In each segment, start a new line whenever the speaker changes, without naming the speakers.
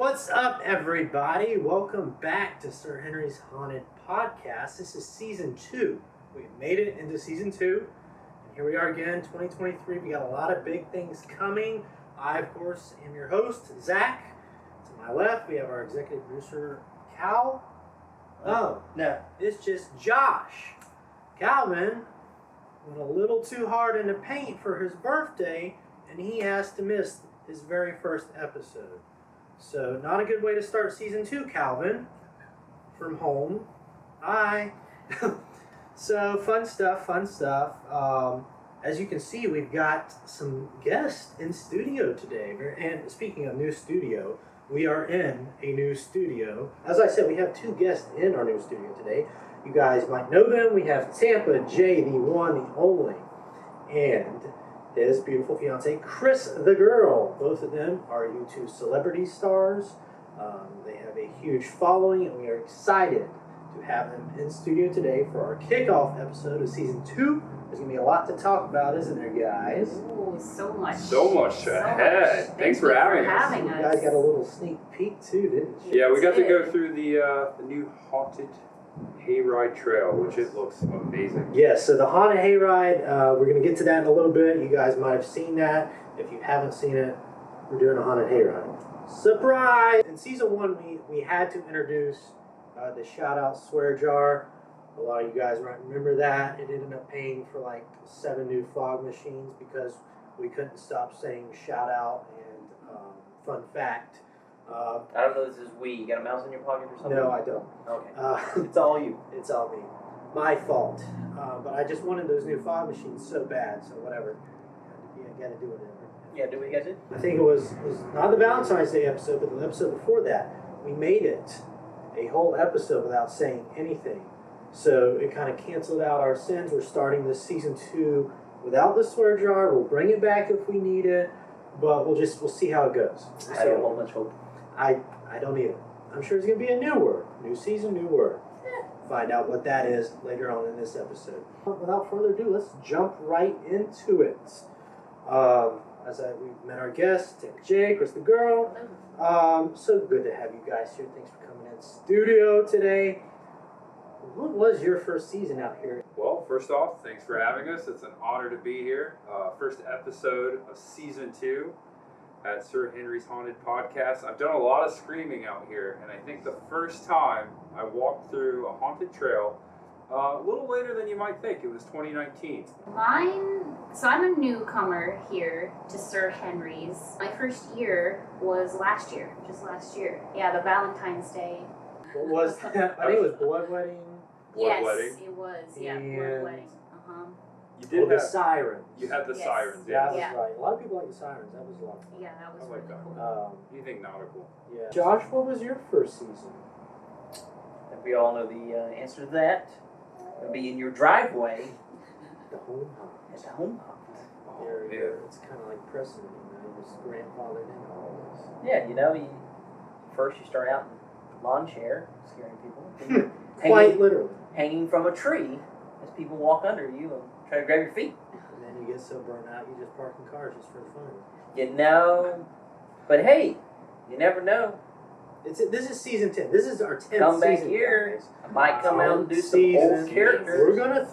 What's up, everybody? Welcome back to Sir Henry's Haunted Podcast. This is season 2. We made it into season 2. And here we are again, 2023. We got a lot of big things coming. I, of course, am your host, Zach. To my left, we have our executive producer, Cal. Oh, no, it's just Josh. Calvin went a little too hard in the paint for his birthday, and he has to miss his very first episode. So, not a good way to start season 2, Calvin. From home. Hi. So, fun stuff. As you can see, we've got some guests in studio today. And speaking of new studio, we are in a new studio. As I said, we have 2 guests in our new studio today. You guys might know them. We have Tampa J, the one, the only, and his beautiful fiance, Cris the girl. Both of them are YouTube celebrity stars. They have a huge following, and we are excited to have them in studio today for our kickoff episode of season 2. There's going to be a lot to talk about, isn't there, guys?
Oh, so much.
So much ahead. Thanks for having us.
You guys got a little sneak peek, too, didn't you?
Yeah, we got to go through the new haunted Hayride trail, which it looks amazing.
Yeah, so the haunted hayride, we're going to get to that in a little bit. You guys might have seen that. If you haven't seen it, we're doing a haunted hayride. Surprise! In season 1, we had to introduce the shout-out swear jar. A lot of you guys might remember that. It ended up paying for like 7 new fog machines because we couldn't stop saying shout-out and fun fact.
I don't know if this is we. You got a mouse in your pocket or something?
No, I don't.
Okay. It's all you.
It's all me. My fault. But I just wanted those new fog machines so bad, so whatever. You gotta do it.
Yeah, do what you guys did?
I think it was not the Valentine's Day episode, but the episode before that. We made it a whole episode without saying anything. So it kind of canceled out our sins. We're starting this season 2 without the swear jar. We'll bring it back if we need it, but we'll see how it goes.
I don't hold much hope.
I don't either. I'm sure it's going to be a new word. New season, new word. Find out what that is later on in this episode. Without further ado, let's jump right into it. We've met our guests, Tampa J, Cris the girl. So good to have you guys here. Thanks for coming in studio today. What was your first season out here?
Well, first off, thanks for having us. It's an honor to be here. First episode of season 2 at Sir Henry's Haunted Podcast. I've done a lot of screaming out here, and I think the first time I walked through a haunted trail, a little later than you might think. It was 2019.
So I'm a newcomer here to Sir Henry's. My first year was just last year. Yeah, the Valentine's Day.
What was that? I think it was Blood Wedding.
Yes,
Wedding.
it was. Yeah,
And
Blood Wedding.
You did
the
have
sirens.
You had the
Yes.
sirens,
That
yeah.
was right. A lot of people like the sirens. That was a lot of fun.
Yeah, that was
I like
really
that.
cool.
Anything nautical.
Yeah. Josh, what was your first season?
If we all know the answer to that, it'll be in your driveway
The home hunt.
at the home hunt.
Oh,
Yeah,
yeah.
it's kind of like precedent, he was grandfathered into all this.
Yeah, first you start out in lawn chair, scaring people.
Quite literally.
Hanging from a tree as people walk under you and try to grab your feet.
And then you get so burnt out, you just park in cars just for fun.
But hey, you never know.
This is season 10. This is our 10th
Come back
season,
here.
guys.
I might come out and do some
Season.
old characters.
We're gonna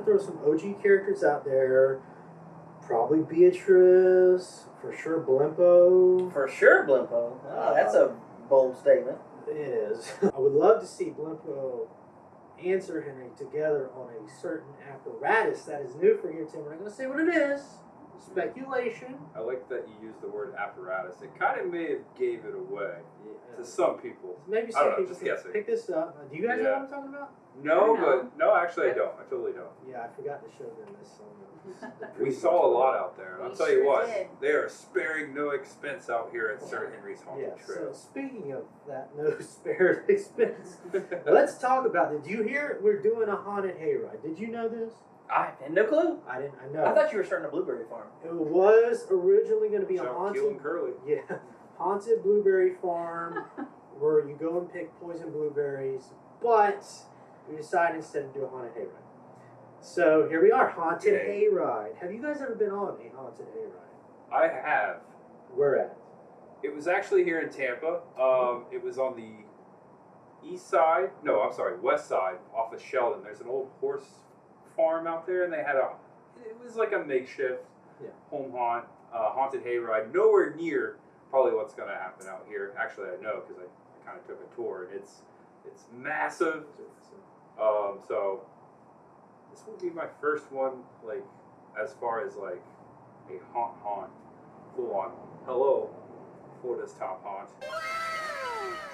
throw some OG characters out there. Probably Beatrice, for sure Blimpo.
For sure, Blimpo. Oh, that's a bold statement.
It is. I would love to see Blimpo and Sir Henry together on a certain apparatus that is new for here, Tim. We're not going to say what it is. Speculation.
I like that you used the word apparatus. It kind of may have gave it away
Yeah.
to some people.
Maybe
I
some
don't know,
people
just
can
guessing.
pick this up. Do you guys know what I'm talking about?
No,
I know.
but no, actually I don't. I totally don't.
Yeah, I forgot to show them this song.
We saw a lot out there, and I'll
We
tell you
sure
what,
did.
they are sparing no expense out here at Sir Henry's Haunted
Yeah, so
Trail.
speaking of that, no spare expense, let's talk about it. Did you hear we're doing a haunted hayride? Did you know this?
I had no clue.
I know.
I thought you were starting a blueberry farm.
It was originally going to be a
Jump,
haunted.
Keel and Curly.
Yeah, haunted blueberry farm where you go and pick poison blueberries, but we decided instead to do a haunted hayride. So here we are, haunted
Yay.
hayride. Have you guys ever been on a haunted hayride?
I have.
Where at?
It was actually here in Tampa. It was on the east side. No, I'm sorry, west side, off of Sheldon. There's an old horse farm out there, and they had it was like a makeshift home haunted hayride. Nowhere near probably what's going to happen out here. Actually, I know because I kind of took a tour. And it's massive. So this will be my first one, like as far as like a haunt, full on. Hello, Florida's top haunt.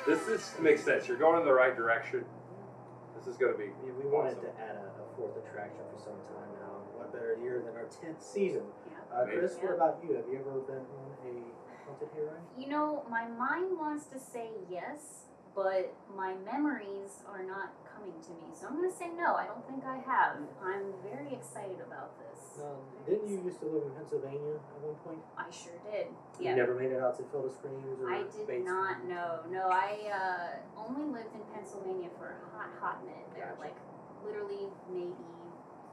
This makes sense. You're going in the right direction. This is going to be
We wanted to add a fourth attraction for some time now. What better year than our 10th season? Cris, what about you? Have you ever been on a haunted hayride?
You know, my mind wants to say yes, but my memories are not coming to me. So I'm going to say no. I don't think I have. I'm very excited about this.
Didn't you used to live in Pennsylvania at one point?
I sure did.
You never made it out to Field of Screams? Or
I did
Bates
not know. No, I only lived in Pennsylvania for a hot minute there.
Gotcha.
Like, literally maybe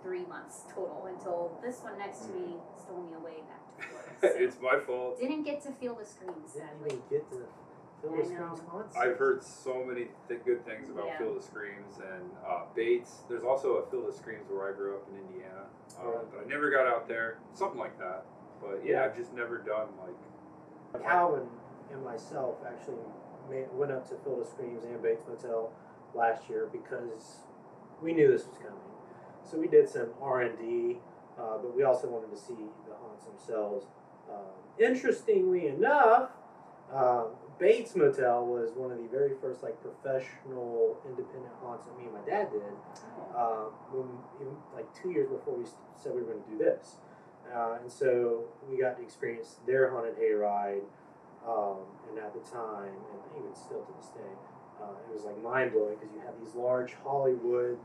3 months total until this one next to me stole me away back to Florida. So
it's my fault.
didn't get to feel the screams,
Didn't
sadly.
even get to Field of
I know.
Screams haunts?
I've heard so many good things about
Yeah.
Field of Screams and Bates. There's also a Field of Screams where I grew up in Indiana, but I never got out there. Something like that. But yeah, I've just never done like.
Calvin and myself actually went up to Field of Screams and Bates Motel last year because we knew this was coming. So we did some R&D, but we also wanted to see the haunts themselves. Interestingly enough, Bates Motel was one of the very first like professional independent haunts that me and my dad did. Even like 2 years before we said we were going to do this. And so we got to experience their haunted hayride, and at the time, and even still to this day, it was like mind blowing because you have these large Hollywood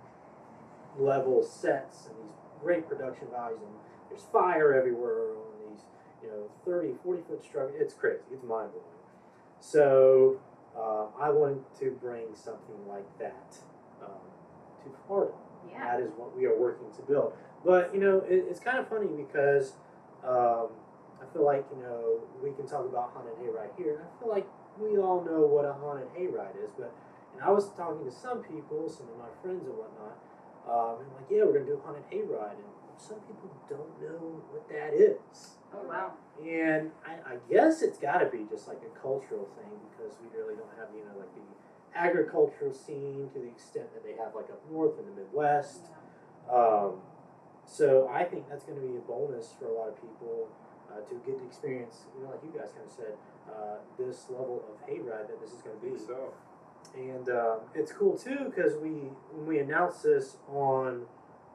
level sets and these great production values, and there's fire everywhere on these 30, 40-foot structures. It's crazy. It's mind blowing. So I wanted to bring something like that to Florida.
Yeah.
That is what we are working to build. But it's kind of funny because I feel like we can talk about haunted hayride here, and I feel like we all know what a haunted hayride is. But I was talking to some people, some of my friends and whatnot, and like, yeah, we're gonna do a haunted hayride, and some people don't know what that is.
Oh, wow.
And I guess it's got to be just like a cultural thing because we really don't have like the agricultural scene to the extent that they have like up north in the Midwest. So I think that's going to be a bonus for a lot of people to get to experience, like you guys kind of said, this level of hayride that this is going to be.
So.
And it's cool too because when we announced this on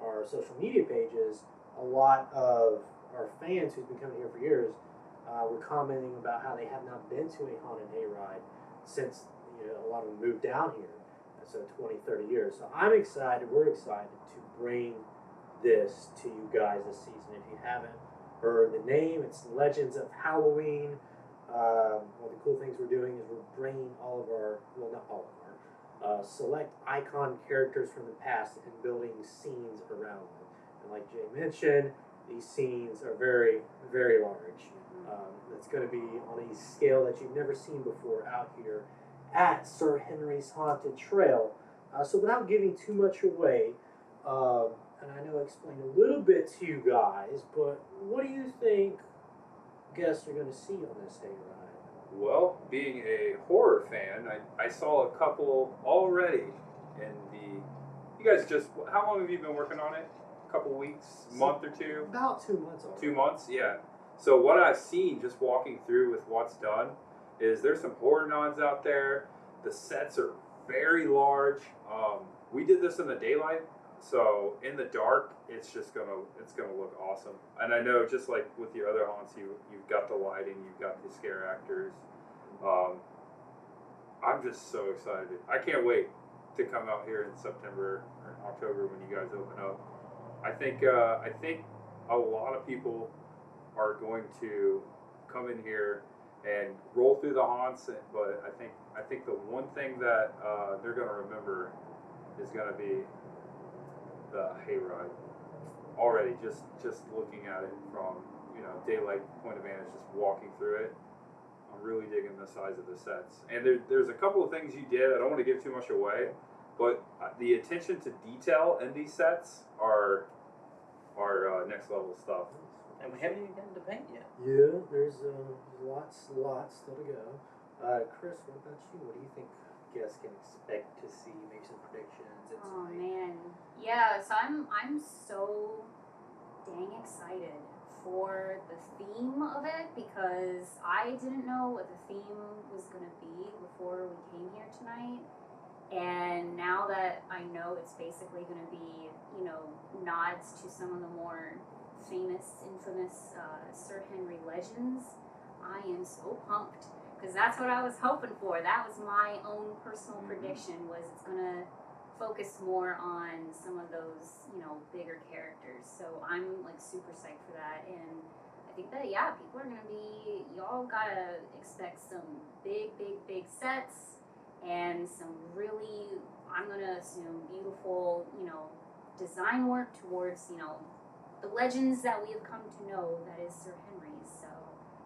our social media pages, a lot of our fans who've been coming here for years were commenting about how they have not been to a haunted hayride since a lot of them moved down here. So 20, 30 years. So I'm excited, we're excited to bring this to you guys this season. If you haven't heard the name, it's Legends of Halloween. One of the cool things we're doing is we're bringing all of our, well, not all of our, select icon characters from the past and building scenes around them. And like Jay mentioned, these scenes are very, very large. It's going to be on a scale that you've never seen before out here at Sir Henry's Haunted Trail. So without giving too much away, and I know I explained a little bit to you guys, but what do you think guests are going to see on this hayride?
Well, being a horror fan, I saw a couple already in the... You guys how long have you been working on it? A couple weeks? Month or two?
About 2 months already.
2 months? Yeah. So what I've seen just walking through with what's done is there's some horror nods out there. The sets are very large. We did this in the daylight, so in the dark, it's gonna look awesome. And I know, just like with your other haunts, you've got the lighting, you've got the scare actors. I'm just so excited. I can't wait to come out here in September or October when you guys open up. I think a lot of people are going to come in here and roll through the haunts, but I think the one thing that they're going to remember is going to be the hayride. Already, just looking at it from daylight point of vantage, just walking through it, I'm really digging the size of the sets. And there's a couple of things you did. I don't want to give too much away, but the attention to detail in these sets are next level stuff.
And we haven't even gotten to paint yet.
Yeah, there's lots still to go. Chris, what about you? What do you think guests can expect to see? Maybe some predictions. And
Oh
some
man, yeah. So I'm so dang excited for the theme of it because I didn't know what the theme was gonna be before we came here tonight, and now that I know it's basically gonna be, you know, nods to some of the more famous, infamous Sir Henry legends, I am so pumped. Because that's what I was hoping for. That was my own personal prediction, was it's going to focus more on some of those, you know, bigger characters. So I'm, like, super psyched for that. And I think that, yeah, people are going to be, y'all got to expect some big sets and some really, I'm going to assume, beautiful, you know, design work towards, you know, the legends that we have come to know that is Sir Henry's. So,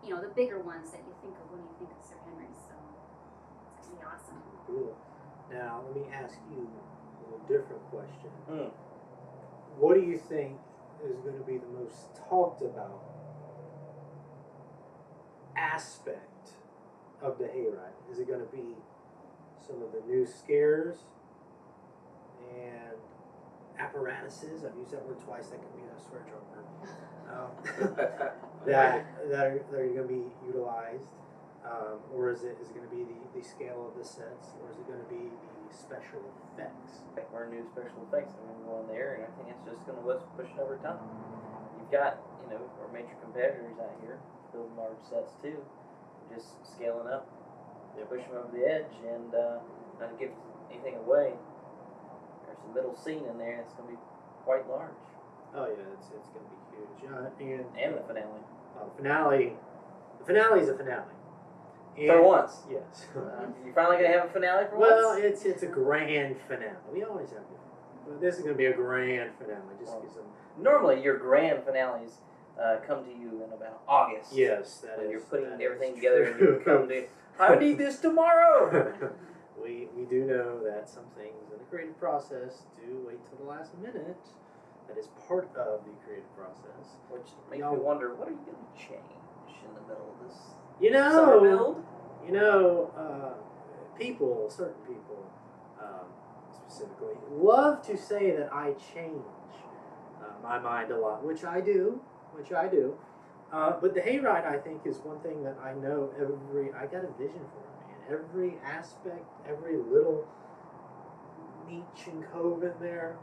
you know, the bigger ones that you think of when you think of Sir Henry. So it's gonna be awesome.
Cool. Now let me ask you a little different question.
Mm.
What do you think is going to be the most talked about aspect of the Hayride? Is it going to be some of the new scares and apparatuses? I've used that word twice. That could be a swear jar word. that are going to be utilized, or is it going to be the scale of the sets, or is it going to be the special effects?
Our new special effects are going to go on there, and I think it's just going to push it over time. You've got, you know, our major competitors out here building large sets too, just scaling up, push them over the edge, and not to give anything away. There's a middle scene in there that's going to be quite large.
Oh yeah, it's going to be huge.
And the finale.
The finale is a finale. And
For once.
Yes.
You're finally going to have a finale for
Well,
once?
it's a grand finale. We always have it. But this is going to be a grand finale. Just because
Normally, your grand finales come to you in about August.
Yes, that
when
is.
you're putting
that
everything
is
together and
true.
you come to, I need this tomorrow!
we do know that some things in the creative process do wait till the last minute. That is part of the creative process.
Which makes me wonder, what are you going to change in the middle of this
You
summer build?
People, certain people, specifically, love to say that I change my mind a lot, which I do. But the Hayride, I think, is one thing that I know I got a vision for it, man. Every aspect, every little niche and cove in there,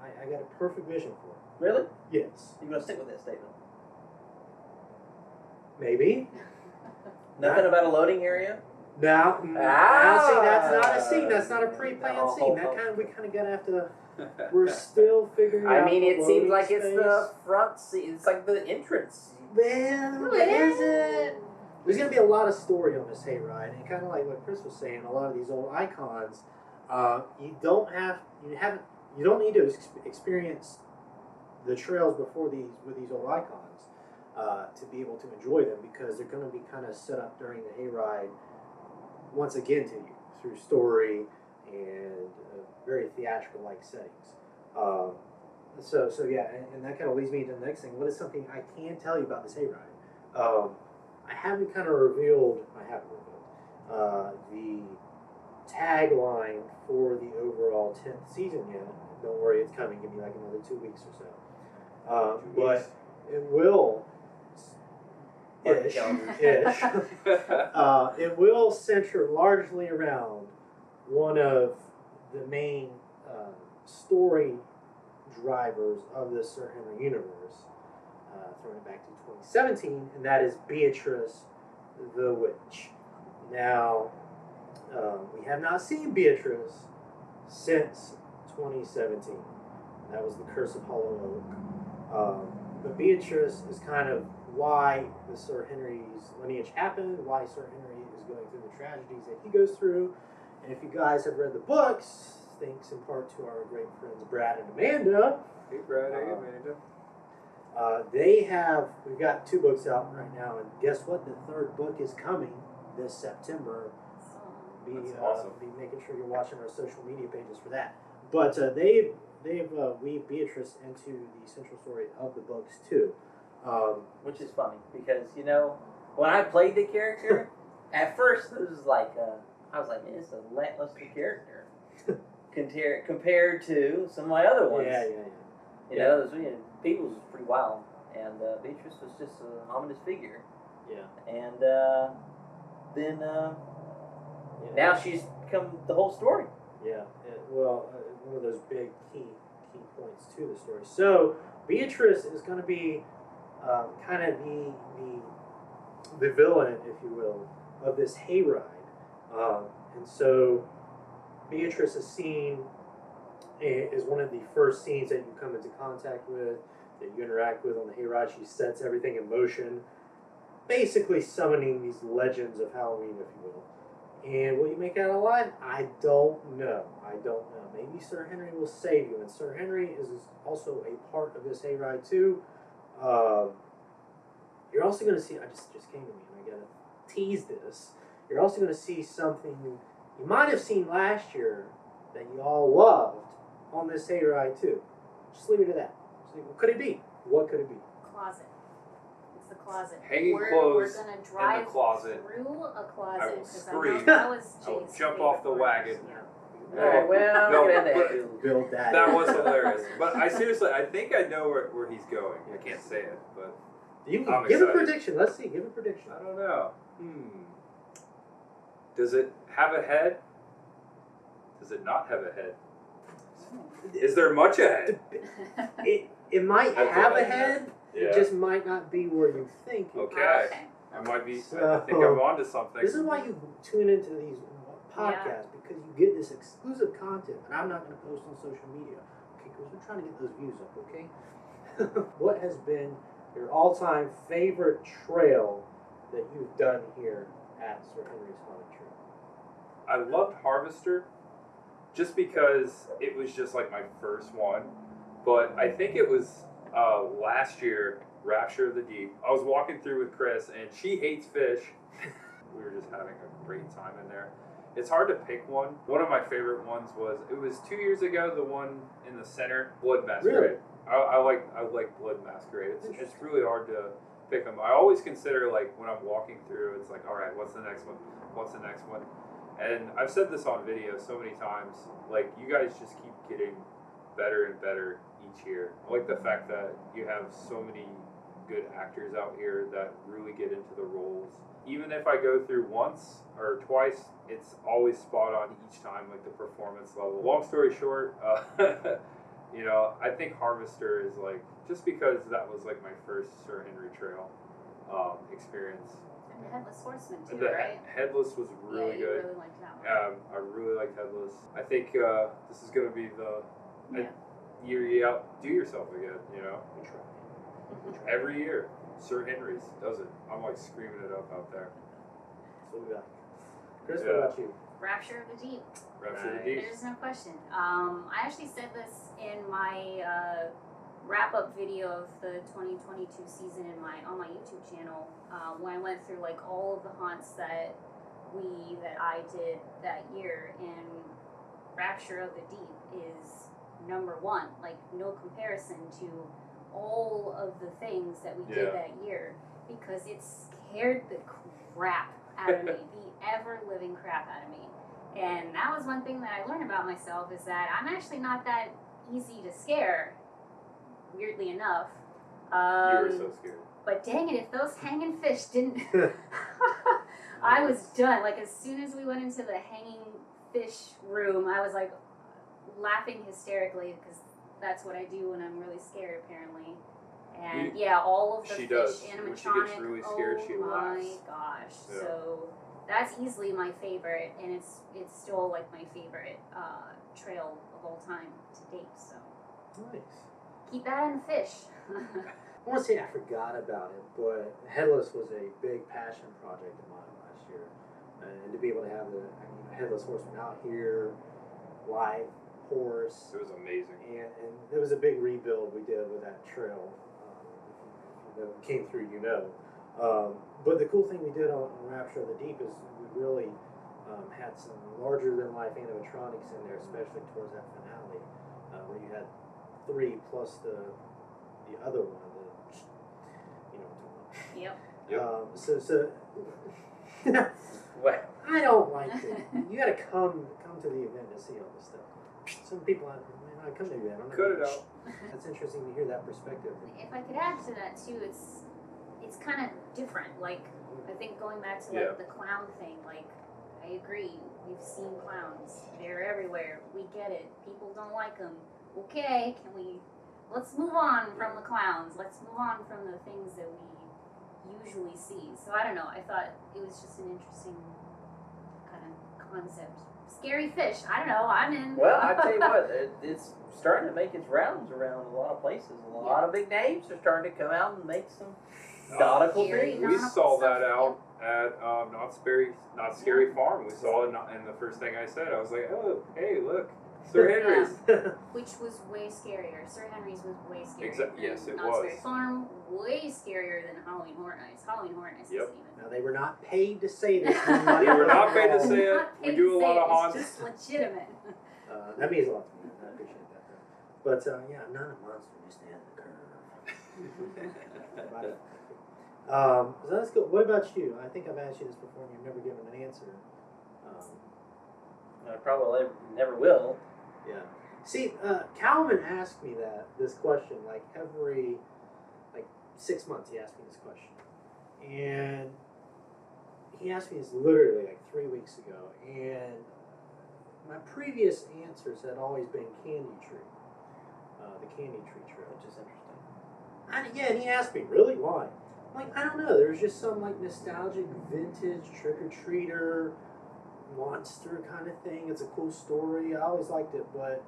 I got a perfect vision for it.
Really?
Yes.
You're going to stick with that statement?
Maybe.
Nothing about a loading area?
Now, see, that's not a scene. That's not a pre-planned scene. We kind of gotta have to. We're still figuring out.
I mean, it seems like
space.
it's the front seat. It's like the entrance.
Well, is it? There's gonna be a lot of story on this Hayride, and kind of like what Chris was saying. A lot of these old icons, you don't need to experience the trails with these old icons to be able to enjoy them, because they're going to be kind of set up during the Hayride once again to you through story and very theatrical like settings. So yeah, and that kind of leads me to the next thing. What is something I can tell you about this Hayride? I haven't revealed the tagline for the overall 10th season yet. Don't worry, it's coming. Give me like another 2 weeks or so. But it will. Ish. It will center largely around one of the main story drivers of the Sir Henry universe, throwing it back to 2017, and that is Beatrice the Witch. Now, we have not seen Beatrice since 2017. That was the Curse of Hollow Oak. But Beatrice is kind of why the Sir Henry's lineage happened, why Sir Henry is going through the tragedies that he goes through. And if you guys have read the books, thanks in part to our great friends Brad and Amanda.
Hey Brad, hey Amanda.
We've got 2 books out right now, and guess what? The 3rd book is coming this September. Be
That's awesome.
be making sure you're watching our social media pages for that. But they've weaved Beatrice into the central story of the books too.
Which is funny because when I played the character, at first it was like I was like, man, it's a lackluster character compared to some of my other ones. People's was pretty wild, and Beatrice was just an ominous figure.
Yeah.
And then now she's become the whole story.
Yeah. Well, one of those big key points to the story. So Beatrice is going to be kind of the villain, if you will, of this hayride. And so Beatrice is seen as one of the first scenes that you come into contact with, that you interact with on the hayride. She sets everything in motion, basically summoning these legends of Halloween, if you will. And will you make it out alive? I don't know. Maybe Sir Henry will save you. And Sir Henry is also a part of this hayride too. You're also going to see, I just came to me and I got to tease this. You're also going to see something you might have seen last year that you all loved on this hayride too. Just leave it at that. What could it be? What could it be?
Closet. It's the closet.
Hanging
we're
clothes
gonna drive
in the closet.
through a closet.
I will
'cause
scream.
That was
I will
Jake's
jump
favorite
off the
part.
wagon.
Yeah.
All right, well,
No,
look at
but-
that.
Build that.
That was hilarious. But I think I know where he's going. I can't say it, but
You
I'm
give a
excited.
prediction. Let's see. Give a prediction.
I don't know. Does it have a head? Does it not have a head? Is there much a head?
It might
That's
have
what
a
I
head.
Yeah.
It just might not be where you think. It
Okay.
Okay.
I might be. I
So-
think I'm onto something.
This is why you tune into these podcasts, because you get this exclusive content that I'm not going to post on social media. Okay, because we're trying to get those views up, okay? What has been your all-time favorite trail that you've done here at Sir Henry's Haunted Trail?
I loved Harvester just because it was just like my first one. But I think it was last year, Rapture of the Deep. I was walking through with Cris, and she hates fish. We were just having a great time in there. It's hard to pick one. One of my favorite ones it was 2 years ago, the one in the center, Blood Masquerade.
Really?
I like Blood Masquerade. It's really hard to pick them. I always consider, like, when I'm walking through, it's like, all right, what's the next one? What's the next one? And I've said this on video so many times, like, you guys just keep getting better and better each year. I like the fact that you have so many good actors out here that really get into the roles. Even if I go through once or twice, it's always spot on each time, like the performance level. Long story short, I think Harvester is like, just because that was like my first Sir Henry Trail experience.
And the Headless Horseman too,
The
right?
Headless was really
you
good.
really liked that one.
I really liked Headless. I think this is going to be the
Yeah.
year you outdo yourself again,
We try.
Every year, Sir Henry's does it. I'm like screaming it up out there.
So we got Cris,
Yeah.
what about you?
Rapture of the Deep.
Rapture of the
Nice.
Deep.
There's no question. I actually said this in my wrap-up video of the 2022 season on my YouTube channel when I went through like all of the haunts that I did that year, and Rapture of the Deep is number one. Like, no comparison to all of the things that we did that year, because it scared the crap out of me, the ever-living crap out of me. And that was one thing that I learned about myself, is that I'm actually not that easy to scare, weirdly enough.
You were so scared.
But dang it, if those hanging fish didn't... I was done. Like, as soon as we went into the hanging fish room, I was like laughing hysterically, because that's what I do when I'm really scared, apparently. And all of the
She
fish
does.
animatronic.
When she gets really scared,
oh
she
my
laughs.
gosh!
Yeah.
So that's easily my favorite, and it's still like my favorite trail of all time to date. So
Nice.
keep that in the fish.
I want to say I forgot about it, but Headless was a big passion project of mine last year. And to be able to have the Headless Horseman out here, live horse,
It was amazing.
and there was a big rebuild we did with that trail. If you came through, But the cool thing we did on Rapture of the Deep is we really had some larger than life animatronics in there, especially towards that finale, where you had 3 plus the other one, you know what I'm talking about.
Yep.
So
Well,
I don't like it. You got to come to the event to see all this stuff. Some people out there, man, I come to the event. I'm not
Cut it
gonna-
out.
That's interesting to hear that perspective.
If I could add to that too, it's kind of different. Like I think going back to like
Yeah.
the clown thing, like I agree. We've seen clowns. They're everywhere. We get it. People don't like them. Okay, let's move on from the clowns. Let's move on from the things that we usually see. So I don't know. I thought it was just an interesting kind of concept. Scary fish. I don't know. I'm in.
well, I tell you what, it's starting to make its rounds around a lot of places. A lot of big names are starting to come out and make some nautical
Scary
things.
We
nautical
saw
stuff,
that out at Not Scary Farm. We saw it, and the first thing I said, I was like, "Oh, hey, look, Sir Henry's."
Which was way scarier. Sir Henry's was way scarier.
Yes, it
Knott's
was.
Berry Farm, way scarier than Halloween Horror Nights. Halloween Horror Nights
Yep.
isn't even.
Now, they were not paid to say this.
We were not paid to say it.
Not
We
paid
do
to
a
say
lot
it,
of haunts.
It's just legitimate.
That means a lot to me. I appreciate that. But yeah, I'm not a monster, just ahead of the curve. So that's good. What about you? I think I've asked you this before and you've never given an answer.
I probably never will.
Yeah. See, Calvin asked me this question, like every 6 months he asked me this question. And he asked me this literally like 3 weeks ago. And my previous answers had always been Candy Tree. The Candy Tree Trail.
Which is interesting.
Yeah, and he asked me, really, why? I'm like, I don't know. There's just some like nostalgic vintage trick-or-treater monster kind of thing. It's a cool story. I always liked it, but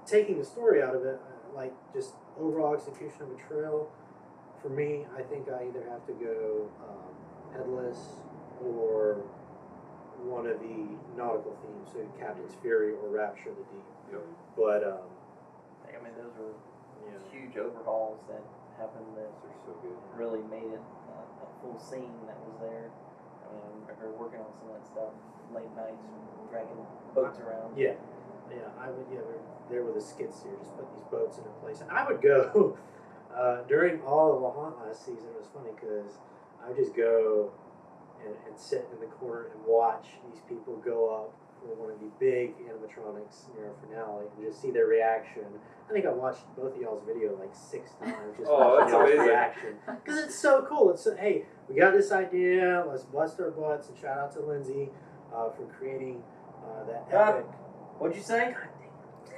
taking the story out of it, like just overall execution of a trail, for me, I think I either have to go Headless or one of the nautical themes, so Captain's Fury or Rapture of the Deep.
Yep.
But
I mean, those were
yeah.
huge overhauls that happened that
They're so good.
really made it a full scene that was there. I mean, I remember working on some of that stuff late nights, dragging boats around.
Yeah, I would. Yeah, there were the skid steer, just put these boats in their place, and I would go during all of the haunt last season. It was funny because I would just go and sit in the corner and watch these people go up for one of the big animatronics near our finale and just see their reaction. I think I watched both of y'all's video like 6 times, just
Oh,
watching
that's
y'all's
amazing.
reaction because it's so cool. It's hey, we got this idea. Let's bust our butts, and shout out to Lindsay for creating that epic.
What'd you say?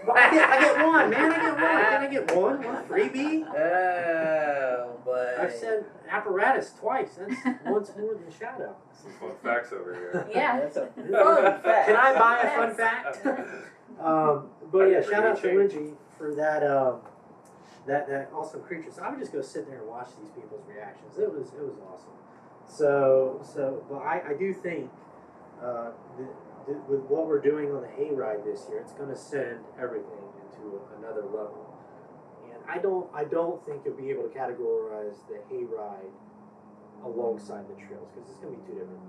Well, I get one, man. I get one. Can I get one? One freebie?
Oh, but
I've said apparatus twice. That's once more than shout out.
Some fun facts over here.
Yeah.
that's a fun fact.
Can I buy a fun fact? But yeah, shout out to Lindsay for that that awesome creature. So I would just go sit there and watch these people's reactions. It was awesome. But I do think with what we're doing on the Hayride this year, it's going to send everything into another level. And I don't think you'll be able to categorize the Hayride alongside the trails because it's going to be two different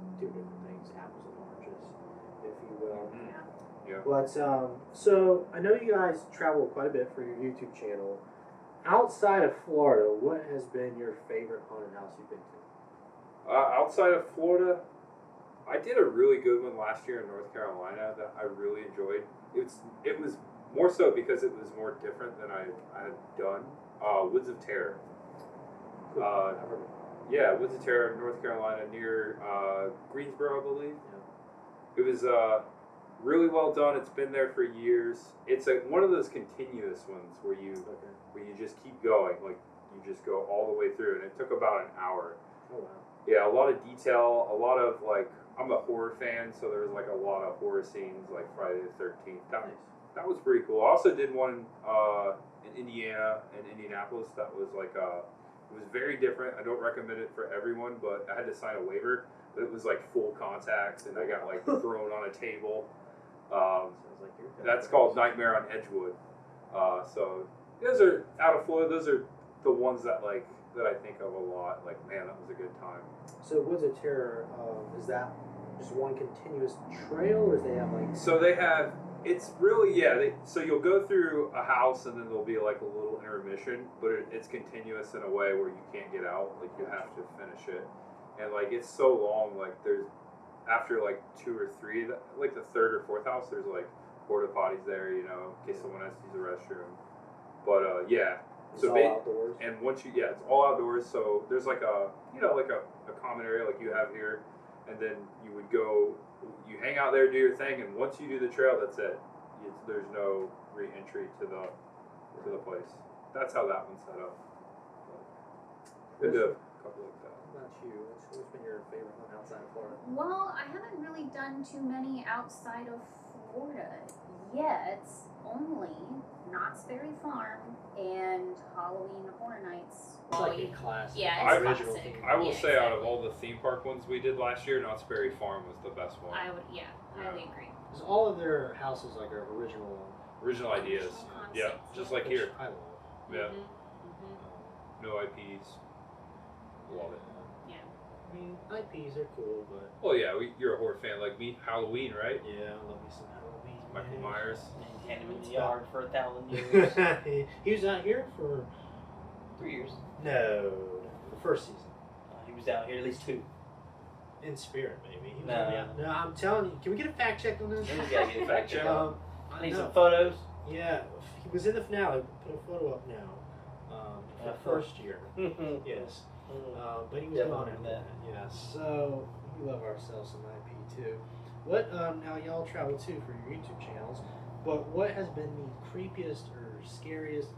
things, apples and oranges, if you will.
Yeah.
But so I know you guys travel quite a bit for your YouTube channel. Outside of Florida, what has been your favorite haunted house you've been to?
Outside of Florida, I did a really good one last year in North Carolina that I really enjoyed. It was more so because it was more different than I had done. Woods of Terror. Yeah, Woods of Terror, North Carolina, near Greensboro, I believe.
Yeah.
It was really well done. It's been there for years. It's one of those continuous ones where you just keep going, like you just go all the way through, and it took about an hour.
Oh wow.
Yeah, a lot of detail, a lot of like, I'm a horror fan, so there was like a lot of horror scenes, like Friday the 13th. That was pretty cool. I also did one in Indiana, in Indianapolis. That was like it was very different. I don't recommend it for everyone, but I had to sign a waiver. But it was like full contact, and I got like thrown on a table.
Sounds like your
That's called Nightmare on Edgewood. So those are out of Florida. Those are the ones that like that I think of a lot. Like, man, that was a good time.
So Woods of Terror, is that just one continuous trail, or do they have like?
So they have. It's really so you'll go through a house and then there'll be like a little intermission, but it's continuous in a way where you can't get out. Like you have to finish it, and like it's so long. Like there's after like 2 or 3, like the third or fourth house, there's like porta potties there, in case someone has to use the restroom. But
It's
so
all outdoors.
and once it's all outdoors. So there's like a like a common area like you have here, and then you would go. You hang out there, do your thing, and once you do the trail, that's it. There's no re-entry to the place. That's how that one's set up. Been to a couple like that.
How about you? What's been your favorite one outside of Florida?
Well, I haven't really done too many outside of Florida yet. Only Knott's Berry Farm and Halloween Horror Nights.
It's like a classic.
Yeah, it's
original
classic.
theme.
I will
Yeah,
say, out of
exactly.
all the theme park ones we did last year, Knott's Berry Farm was the best one.
I would, highly agree.
Because all of their houses like are original.
Original ideas.
Concept,
Yeah, just like
which
here.
I love.
Yeah,
Mm-hmm.
no IPs. Love it.
Yeah.
I mean, IPs are cool, but
Well, yeah, you're a horror fan like me. Halloween, right?
yeah, I love me some Halloween.
Michael
man.
Myers.
Maintained him in the yard for 1,000 years.
He was out here for
3 years.
no, the first season.
He was out here at least 2.
In spirit, maybe. He was
No.
only out- no, I'm telling you. Can we get a fact check on this?
We gotta get a fact check.
I
I need
know.
some photos.
Yeah, he was in the finale. Put a photo up now. For the first year. Yes. But he was
Definitely
gone after
that.
that. Yeah. So we love ourselves some IP too. What now y'all travel too for your YouTube channels, but what has been the creepiest or scariest,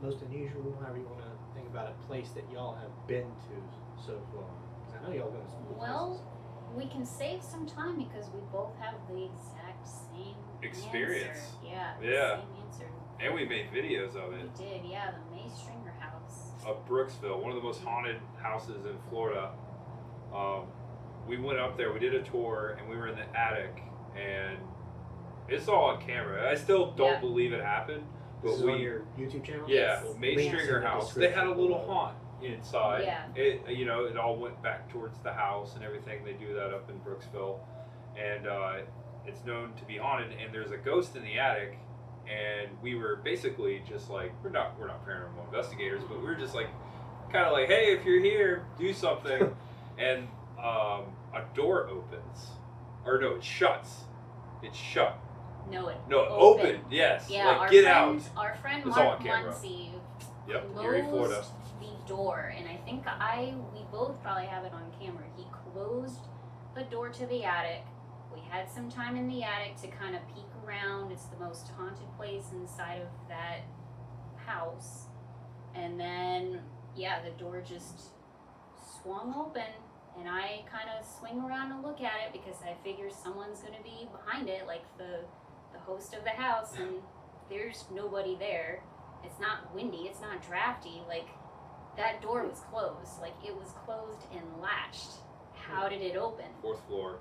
most unusual, however you want to think about it, place that y'all have been to so far? Because I know y'all go to some cool
Well, we can save some time because we both have the exact same
Experience.
Answer. Yeah.
Yeah.
Same answer.
And we made videos of
We
it.
did. Yeah, the May Stringer house.
Of Brooksville, one of the most haunted houses in Florida. We went up there, we did a tour, and we were in the attic, and it's all on camera. I still don't
Yeah.
believe it happened, but
This is on your YouTube channel?
yeah,
Yes.
May
Links in
Stringer
the
house. They had a
description
little
below.
haunt inside.
Yeah.
It it all went back towards the house and everything. They do that up in Brooksville, and it's known to be haunted. And there's a ghost in the attic, and we were basically just like we're not paranormal investigators, but we were just like kind of like, hey, if you're here, do something. And a door opens, or no, it shuts. It's shut.
No, it.
No, it
Open.
opened. Yes.
Yeah,
like
our
get
friend,
out.
Our friend
It's all
Mark
on camera.
Muncie
Yep.
closed
Erie, Florida.
the door, and I think we both probably have it on camera. He closed the door to the attic. We had some time in the attic to kind of peek around. It's the most haunted place inside of that house. And then, the door just swung open, and I kind of swing around and look at it because I figure someone's going to be behind it, like the host of the house, and there's nobody there. It's not windy, it's not drafty, like that door was closed, like it was closed and latched. How did it open?
4th floor.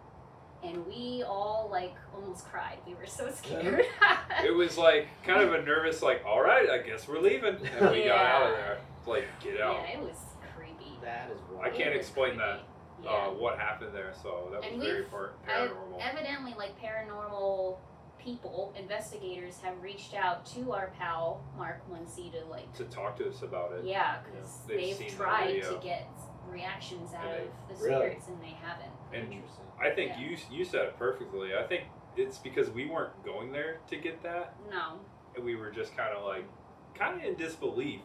And we all like almost cried. We were so scared.
It was like kind of a nervous, like, all right, I guess we're leaving, and we got out of there. Like, get out.
Yeah, it was creepy.
That is
I
wild.
can't
It was
explain that.
creepy. Yeah.
What happened there? So that
And
was very
we've-
paranormal.
Evidently, like paranormal people, investigators have reached out to our pal Mark Muncie to like,
To talk to us about it.
yeah, because
They've
they've
seen the
tried
video.
to get reactions out
And
of the
Really?
spirits, and they haven't.
And
Interesting.
I think
Yeah.
you said it perfectly. I think it's because we weren't going there to get that,
No.
and we were just kind of in disbelief.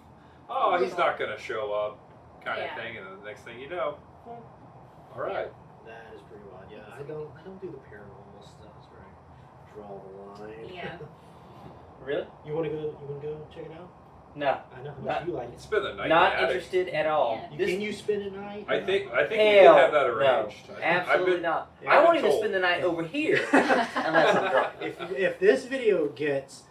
Oh, he's not gonna show up, kind
Yeah.
of thing. And then the next thing you know, all right.
That is pretty wild. Yeah, I don't do the paranormal stuff. It's where I draw the line.
Yeah.
Really?
You want to go check it out?
No.
I know how
Not-
much you like it.
Spend the night.
Not
in the attic.
interested at all.
Yeah.
Can you spend a night?
I think we
Hell,
can have that
no.
arranged.
Absolutely
I've
not.
Yeah,
I
I've
won't
been
even
told.
spend the night over here unless I'm drunk.
If this video gets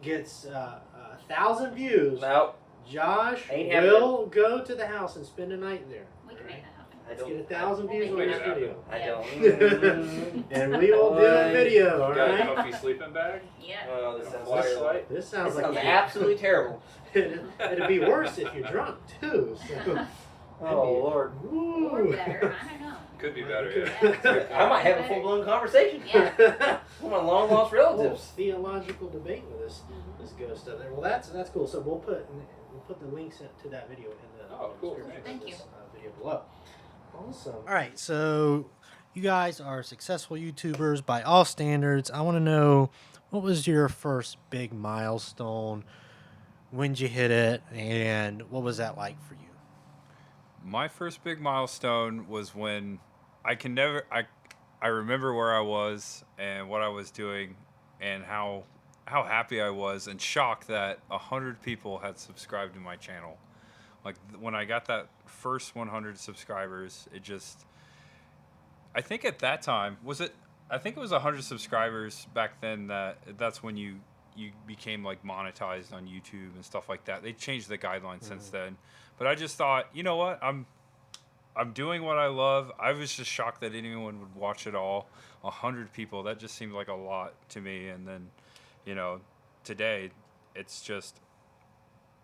1,000 views,
Nope.
Josh
Ain't
will go to the house and spend a night there.
We can make that happen.
Let's get 1,000 views on
Make
this
it happen.
video.
I don't.
And we will do a video,
You got a
alright?
comfy sleeping bag?
Yeah.
Oh, this sounds
Flashlight?
This sounds like
absolutely terrible.
It'd be worse if you're drunk, too. So.
Oh Lord.
Or
Ooh.
better. I don't know.
Could be better, yeah.
Yeah.
I might have a full blown conversation
Yeah.
with my long lost
Cool.
relatives.
Theological debate with this ghost stuff there. Well, that's cool. So we'll put the links to that video in the
Cool.
description of
Thank you.
this video below. Awesome. All right, so you guys are successful YouTubers by all standards. I want to know, what was your first big milestone? When did you hit it, and what was that like for you?
My first big milestone was when I remember where I was and what I was doing and how happy I was and shocked that 100 people had subscribed to my channel. Like when I got that first 100 subscribers, it just, I think at that time, I think it was 100 subscribers back then that's when you became like monetized on YouTube and stuff like that. They changed the guidelines since then. But I just thought, you know what? I'm doing what I love. I was just shocked that anyone would watch it all. 100 people, that just seemed like a lot to me. And then, you know, today, it's just,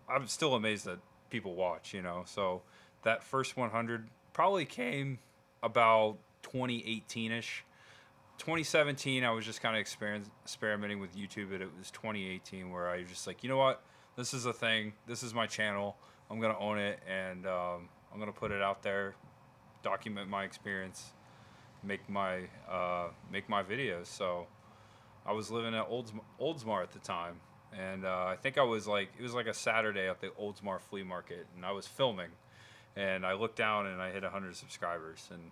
I'm still amazed that people watch, you know. So that first 100 probably came about 2018-ish. 2017, I was just kind of experimenting with YouTube, but it was 2018 where I was just like, you know what? This is a thing. This is my channel. I'm going to own it, and I'm going to put it out there, document my experience, make my videos. So I was living at Oldsmar at the time, and I think it was like a Saturday at the Oldsmar flea market, and I was filming, and I looked down and I hit 100 subscribers, and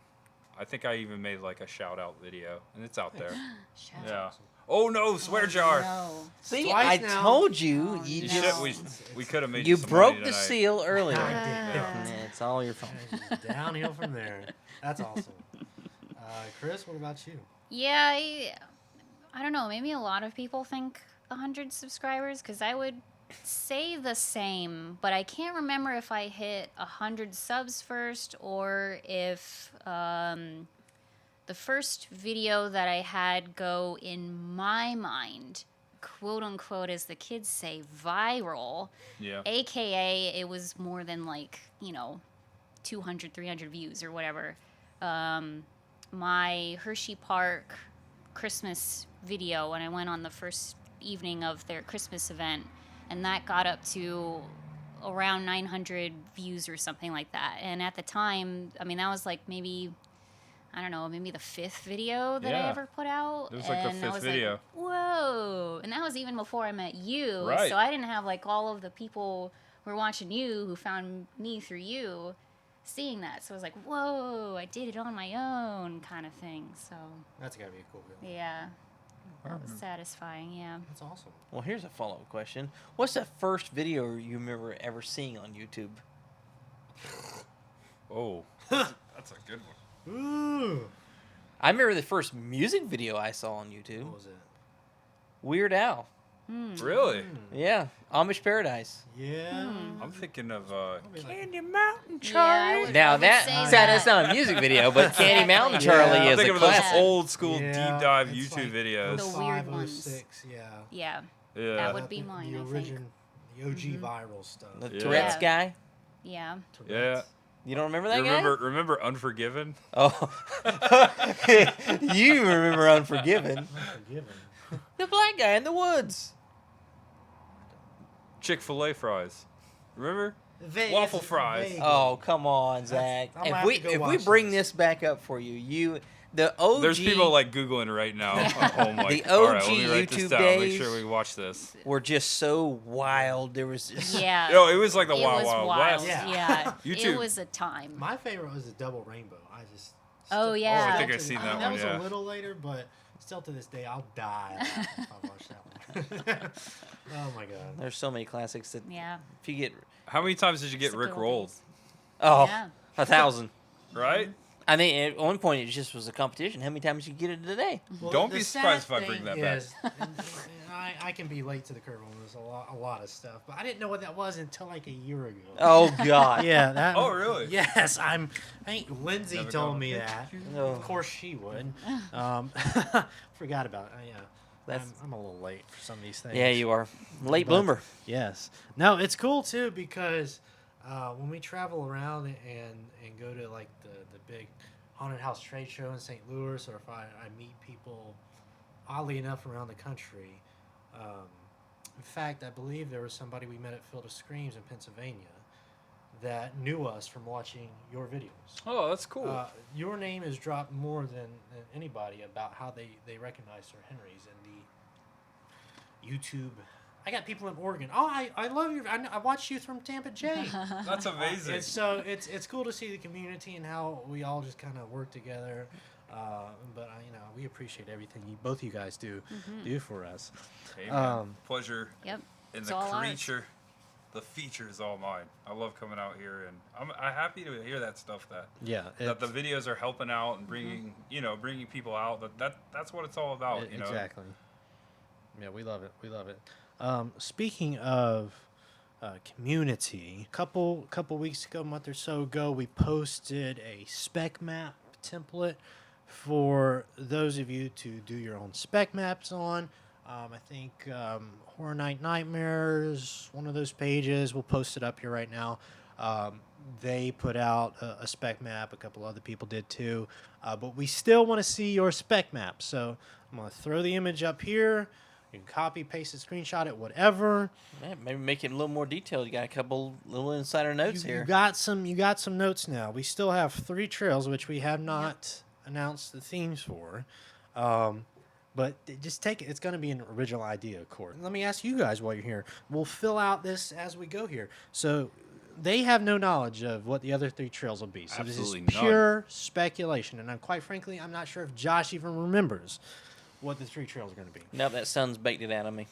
I think I even made like a shout out video, and it's out there.
Shout
Yeah.
out.
Oh no, swear jar.
No.
See,
Twice
I
now.
told you.
Oh,
You
You
no.
just
we could have made
you
some
broke
money
the
tonight.
seal earlier.
I
Ah.
did.
It's all your fault.
Downhill from there. That's awesome. Chris, what about you?
Yeah, I don't know. Maybe a lot of people think 100 subscribers, because I would say the same, but I can't remember if I hit 100 subs first or if the first video that I had go in my mind, quote unquote, as the kids say, viral,
Yeah.
aka it was more than like, 200, 300 views or whatever. My Hershey Park Christmas video, when I went on the first evening of their Christmas event, and that got up to around 900 views or something like that. And at the time, I mean, that was like maybe the 5th video that I
Yeah.
ever put out.
It was like the
And I
5th
was
video.
Like, whoa. And that was even before I met you.
Right.
So I didn't have like all of the people who were watching you who found me through you seeing that. So I was like, whoa, I did it on my own kind of thing. So
That's gotta be a cool video.
yeah, that was satisfying. Yeah.
That's awesome.
Well, here's a follow-up question. What's the first video you remember ever seeing on YouTube?
Oh, that's a good one.
Ooh.
I remember the first music video I saw on YouTube.
What was it?
Weird Al.
Really?
Yeah, Amish Paradise.
Yeah.
I'm thinking of
Probably like-
Candy Mountain
Yeah, I would-
Now
I would
that
say
that's not a music video, but Candy Mountain
Exactly.
Charlie
Yeah.
is
I'm thinking
a
of those
classic.
old school
Yeah,
deep dive
it's
YouTube
like
videos.
The weird
05,
ones.
06, yeah.
Yeah.
Yeah.
That would be mine,
The
I think.
origin, the OG viral stuff.
The
Yeah.
Tourette's guy.
Yeah.
Yeah.
You don't remember that
You
guy?
remember Unforgiven?
Oh, you remember Unforgiven?
Unforgiven.
The black guy in the woods.
Chick-fil-A fries. Remember?
Vague,
Waffle
it's
fries.
vague.
Oh, come on, Zach.
I'm gonna
If
have
we
to go
if we
watch
bring
this.
this back up for you, the OG.
There's people like Googling right now at home like,
The
all right, let
OG
me write this
YouTube
down. Make
days.
sure we watch this.
were just so wild. There was just
Yeah.
Yo, it was like the
it
Wild
was
Wild
wild.
West.
Yeah.
Yeah.
YouTube.
It was a time.
My favorite was the double rainbow. I just.
Oh,
still-
yeah.
I think I've
still
seen
to-
that
That
one,
was
yeah.
a little later, but still to this day, I'll die if I watch that one. Oh my god.
there's so many classics that
Yeah.
if you get
How many times did you get
It's the
Rick
good
rolled?
days.
oh
Yeah.
1,000.
Right?
I think at one point it just was a competition. How many times you get it today?
Well,
Don't
the
be
sad
surprised if I bring
thing
that back.
is, and I can be late to the curve on this a lot of stuff, but I didn't know what that was until like a year ago.
Oh God.
Yeah. That,
Oh, really?
Yes, I think Lindsay
Never
told
gonna
me
pick
that.
you.
No.
Of course she would. Forgot about it. Yeah.
That's-
I'm a little late for some of these things.
Yeah, you are late
But-
bloomer.
Yes. No, it's cool too because when we travel around and go to like the big haunted house trade show in St. Louis, or if I meet people, oddly enough, around the country. In fact, I believe there was somebody we met at Field of Screams in Pennsylvania that knew us from watching your videos.
Oh, that's cool.
Your name is dropped more than anybody about how they recognize Sir Henry's in the YouTube. I got people in Oregon. Oh, I love you. I watched you from Tampa, Jay.
That's amazing.
And so it's cool to see the community and how we all just kind of work together. But we appreciate everything both you guys do for us.
Hey, man. Pleasure.
Yep.
And
It's
the
all ours.
creature, the feature is all mine. I love coming out here, and I'm happy to hear that stuff. That the videos are helping out and bringing bringing people out. That's what it's all about.
Exactly. Yeah, we love it. We love it. Speaking of community, couple weeks ago, a month or so ago, we posted a spec map template for those of you to do your own spec maps on. I think Horror Night Nightmares, one of those pages. We'll post it up here right now. They put out a spec map. A couple other people did too. But we still want to see your spec map. So I'm going to throw the image up here. You can copy, paste it, screenshot it, whatever.
Yeah, maybe make it a little more detailed. You got a couple little insider notes
You
here.
got some notes now. We still have 3 trails, which we have not announced the themes for. But just take it. It's going to be an original idea, of course. Let me ask you guys while you're here. We'll fill out this as we go here. So they have no knowledge of what the other 3 trails will be. So
Absolutely
this is
none.
pure speculation. And quite frankly, I'm not sure if Josh even remembers what the 3 trails are going to be.
Now that sun's baked it out of me.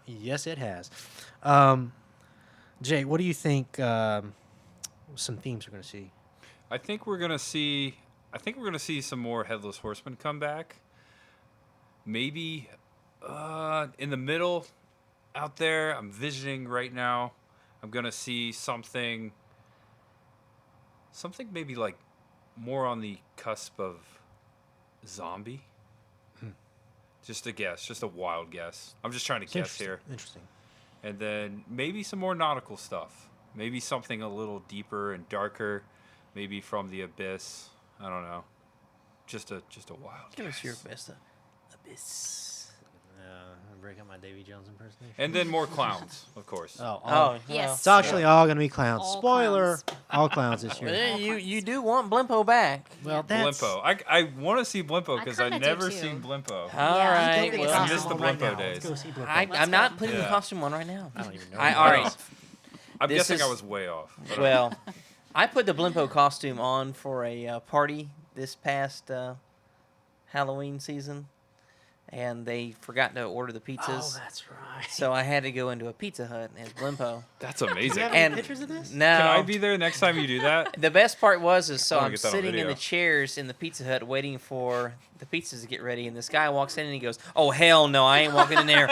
Yes, it has. Jay, what do you think some themes we're going to see?
I think we're gonna see some more Headless Horsemen come back. Maybe in the middle, out there, I'm visioning right now. I'm gonna see something maybe like more on the cusp of zombie. Just a guess, just a wild guess. I'm just trying to guess here.
Interesting.
And then maybe some more nautical stuff. Maybe something a little deeper and darker. Maybe from the abyss. I don't know. Just a wild
Give
guess.
us your best abyss.
I'm breaking my Davy Jones impersonation.
And then more clowns, of course.
Oh,
Yes.
It's actually all going to be clowns.
All
Spoiler,
clowns.
all clowns this
Well,
year.
you do want Blimpo back.
Well, that's...
Blimpo. I want to see Blimpo because
I
I've
kinda do
never
too.
seen Blimpo.
All
Yeah,
right.
I'm
Well,
I
costume
missed the
on
Blimpo
now.
days.
Let's go see Blimpo.
I'm
Let's
not
go.
putting the
Yeah.
costume on right now.
I don't even know.
All right.
I'm
This
guessing I
is-
was way off. but
Well, I put the Blimpo costume on for a party this past Halloween season, and they forgot to order the
Oh,
pizzas.
that's right.
So I had to go into a Pizza Hut as Blimpo.
that's
Do you
amazing.
have
Can
any
And-
pictures of this?
No.
I be there next time you do that?
The best part was so
I wanna
I'm
get that on
sitting in
video.
the chairs in the Pizza Hut waiting for the pizzas to get ready, and this guy walks in and he goes, "Oh hell no, I ain't walking in there.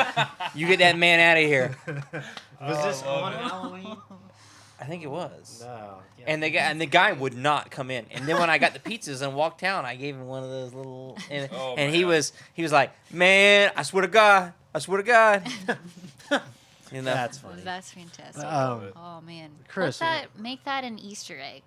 You get that man out of here."
Was this
love
on
it.
Halloween?
I think it was.
No. Yeah.
And the guy would not come in. And then when I got the pizzas and walked down, I gave him one of those little and,
Oh,
and he
man.
was like, "Man, I swear to God." You know.
That's funny.
That's fantastic.
Um,
Oh man,
Chris,
make that an Easter egg.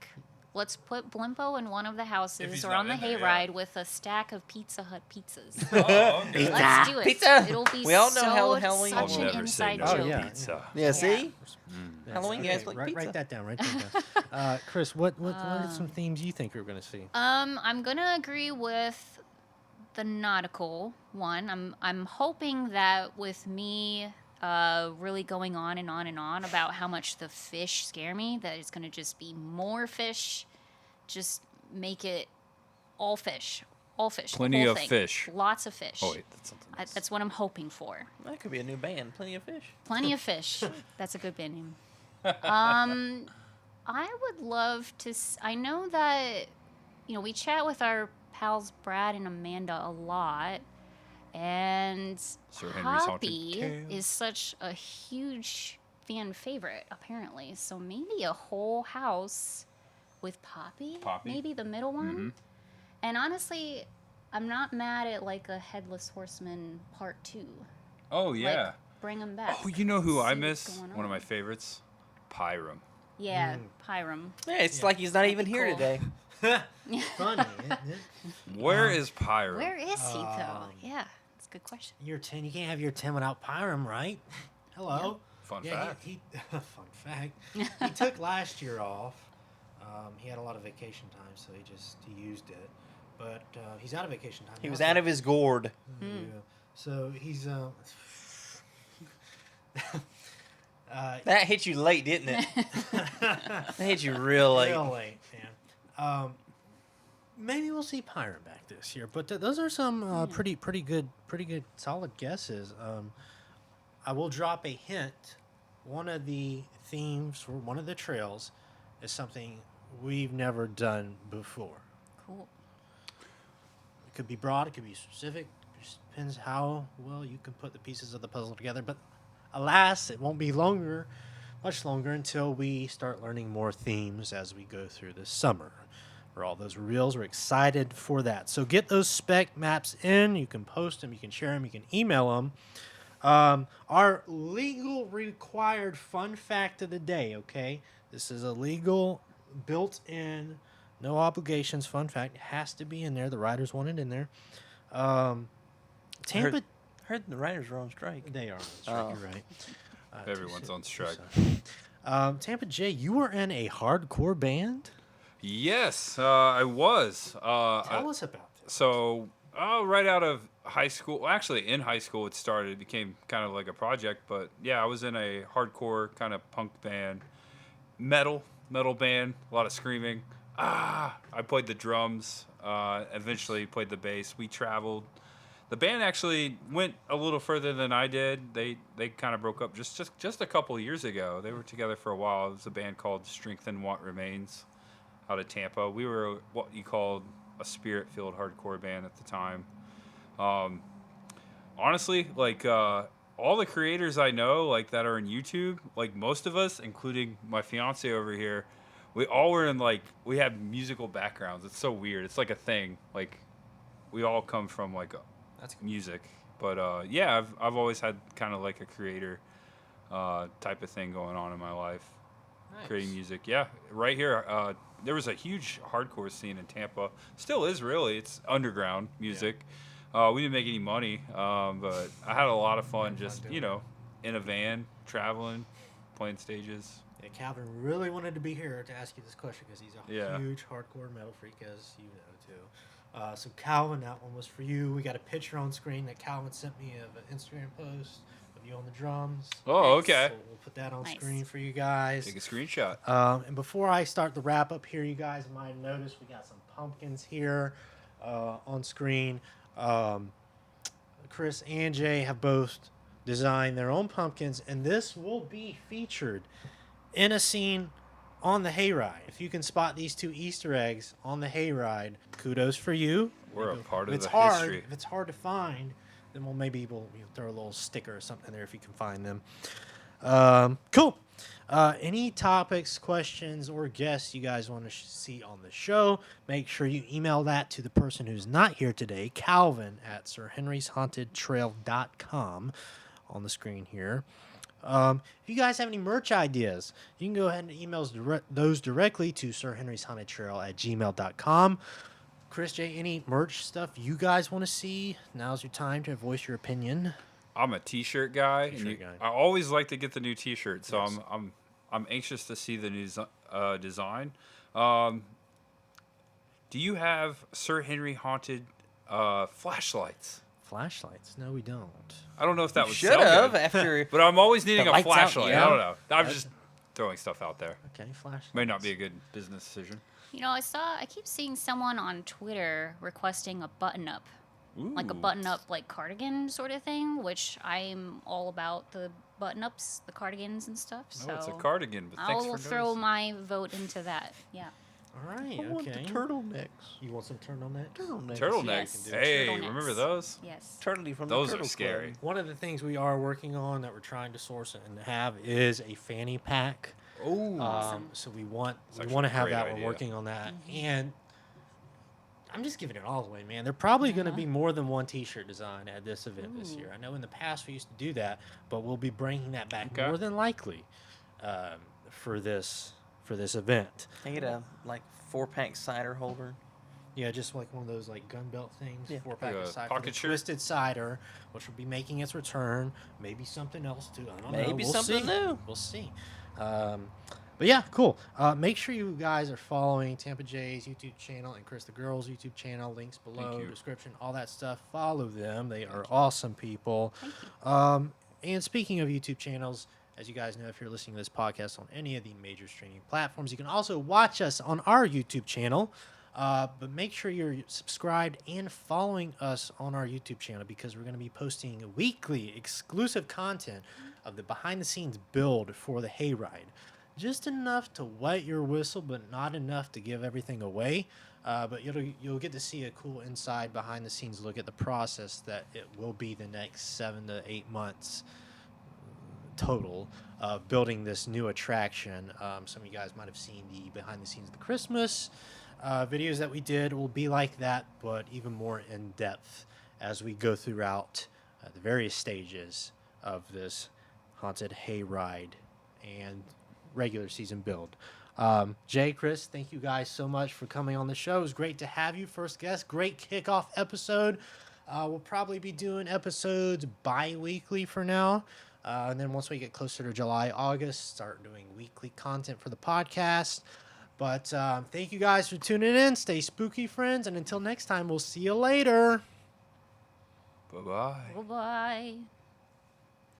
Let's put Blimpo in one of the houses
he's
or
not
on the
in there,
hayride
yeah.
with a stack of Pizza Hut pizzas.
Oh, okay.
Let's do it.
Pizza.
It'll be
We all know
so
Halloween.
such
I'll
an
never say
inside
no
Oh,
joke.
yeah.
pizza.
Yeah, see?
Yes.
Halloween guys like
write
pizza.
that down. Write that down. Chris, what are some themes you think we're going to see?
I'm gonna agree with the nautical one. I'm hoping that with me really going on and on and on about how much the fish scare me, that it's gonna just be more fish. Just make it all fish. All fish. the
Plenty
whole
of
thing.
fish.
Lots of fish.
Oh, wait, that's something else.
That's what I'm hoping for.
That could be a new band. Plenty of fish.
Plenty of fish. That's a good band name. I would love to. I know that we chat with our pals Brad and Amanda a lot, and
Sir Henry's Haunted
Poppy
Tale.
is such a huge fan favorite, apparently. So maybe a whole house with Poppy? Maybe the middle one?
Mhm.
And honestly, I'm not mad at like a Headless Horseman Part 2.
Oh, yeah.
Like, bring him back.
Oh, you know who I
See what's
miss?
going
One of my
on.
favorites? Pyram.
Yeah, Pyram.
Yeah, it's
Yeah.
like he's not
That'd
even
be
here
cool.
today.
Funny, isn't it?
Where is Pyram?
Where is he, though?
Um,
Yeah, that's a good question.
Year 10. You can't have year 10 without Pyram, right? Hello.
Fun
Yeah,
fact.
fun fact. He took last year off. He had a lot of vacation time, so he used it. But he's out of vacation time.
He
now,
was
so-
out of his gourd.
Yeah. So he's
That hit you late, didn't it? That hit you real late.
real late, man. Maybe we'll see Pyram back this year, but those are some pretty good solid guesses. I will drop a hint. One of the themes for one of the trails is something we've never done before.
Cool.
It could be broad, it could be specific. Just depends how well you can put the pieces of the puzzle together. But alas, it won't be much longer until we start learning more themes as we go through this summer. For all those reveals, we're excited for that. So get those spec maps in. You can post them, you can share them, you can email them. Our legal required fun fact of the day, okay? This is a legal, built-in, no obligations fun fact. It has to be in there. The writers want it in there. Tampa...
Heard the writers were on strike.
They are on strike, you're right.
Everyone's on strike.
Tampa J, you were in a hardcore band?
Yes, I was.
Tell us about this.
So, right out of high school, well, actually in high school it started. It became kind of like a project, but yeah, I was in a hardcore kind of punk band, metal band, a lot of screaming. I played the drums, eventually played the bass. We traveled. The band actually went a little further than I did. They kind of broke up just a couple years ago. They were together for a while. It was a band called Strength and Want Remains out of Tampa. We were what you called a spirit-filled hardcore band at the time. Honestly, like all the creators I know, like that are in YouTube, like most of us, including my fiance over here, we all were in we have musical backgrounds. It's so weird. It's like a thing. Like we all come from
That's
music. But yeah, I've always had kind of like a creator type of thing going on in my life.
nice.
Creating music. Yeah, right here. There was a huge hardcore scene in Tampa. Still is, really. It's underground music. We didn't make any money, but I had a lot of fun just,
doing it.
in a van, traveling, playing stages.
Yeah, Calvin really wanted to be here to ask you this question because he's a
Yeah.
huge hardcore metal freak, as you know, too. So, Calvin, that one was for you. We got a picture on screen that Calvin sent me of an Instagram post of you on the drums.
Oh,
Nice.
okay.
So we'll put that on
Nice.
screen for you guys.
Take a screenshot.
And before I start the wrap up here, you guys might notice we got some pumpkins here on screen. Cris and Jay have both designed their own pumpkins, and this will be featured in a scene on the Hayride. If you can spot these two Easter eggs on the Hayride, kudos for you.
We're a part of
If it's
the
hard,
history.
if it's hard to find, then we'll throw a little sticker or something there if you can find them. Cool. Any topics, questions, or guests you guys want to see on the show, make sure you email that to the person who's not here today, Calvin at sirhenryshauntedtrail.com on the screen here. If you guys have any merch ideas, you can go ahead and email those directly to sirhenryshauntedtrail@gmail.com. Cris J, any merch stuff you guys want to see? Now's your time to voice your opinion.
I'm a t-shirt guy.
T-shirt guy.
I always like to get the new t-shirt, so
Yes.
I'm anxious to see the new design. Do you have Sir Henry Haunted flashlights?
Flashlights? No, we don't.
I don't know if that would
Should
sell
have
good,
after.
but I'm always needing
The
a
lights out,
flashlight.
yeah.
I don't know. I'm just throwing stuff out there.
Okay, flashlights.
May not be a good business decision.
I keep seeing someone on Twitter requesting a button-up. Like a
Ooh.
button-up, like cardigan sort of thing, which I'm all about the button-ups, the cardigans and stuff. So
Oh, it's a cardigan, but thanks
I'll
for
throw
noticing.
my vote into that. Yeah.
All right.
I want the
Okay.
turtlenecks.
You want some turtlenecks?
Turtlenecks.
Turtlenecks.
Yes.
Hey,
Turtlenecks.
remember those?
Yes.
Turtley from
Those
the
are
Turtle
scary.
Club.
One of the things we are working on that we're trying to source and have is a fanny pack.
Oh,
Awesome.
So we want
That's
we
actually
want to
a
have
great
that.
idea.
We're working on that, and I'm just giving it all away, man. There's probably going to be more than one T-shirt design at this event this
Ooh.
year. I know in the past we used to do that, but we'll be bringing that back
Okay.
more than likely for this event.
I get a 4-pack cider holder.
Yeah, just like one of those like gun belt things,
Yeah.
4-pack
Like
of
a
cider,
pocket shirt?
twisted cider, which will be making its return. Maybe something else too. I don't know.
Maybe
We'll
something
see.
new.
We'll see. But yeah, cool. Make sure you guys are following Tampa J's YouTube channel and Cris the Girl's YouTube channel. Links below,
you.
description, all that stuff. Follow them. They are awesome people.
Thank you.
And speaking of YouTube channels, as you guys know, if you're listening to this podcast on any of the major streaming platforms, you can also watch us on our YouTube channel. But make sure you're subscribed and following us on our YouTube channel because we're going to be posting weekly exclusive content of the behind-the-scenes build for the Hayride. Just enough to wet your whistle, but not enough to give everything away. But you'll get to see a cool inside behind-the-scenes look at the process that it will be the next 7 to 8 months total of building this new attraction. Some of you guys might have seen the behind-the-scenes of the Christmas videos that we did. Will be like that, but even more in depth as we go throughout the various stages of this haunted hayride and regular season build. Jay, Cris, thank you guys so much for coming on the show. It was great to have you. First guest, great kickoff episode. We'll probably be doing episodes bi-weekly for now. And then once we get closer to July, August, start doing weekly content for the podcast. But thank you guys for tuning in. Stay spooky, friends. And until next time, we'll see you later.
bye-bye.
Bye-bye.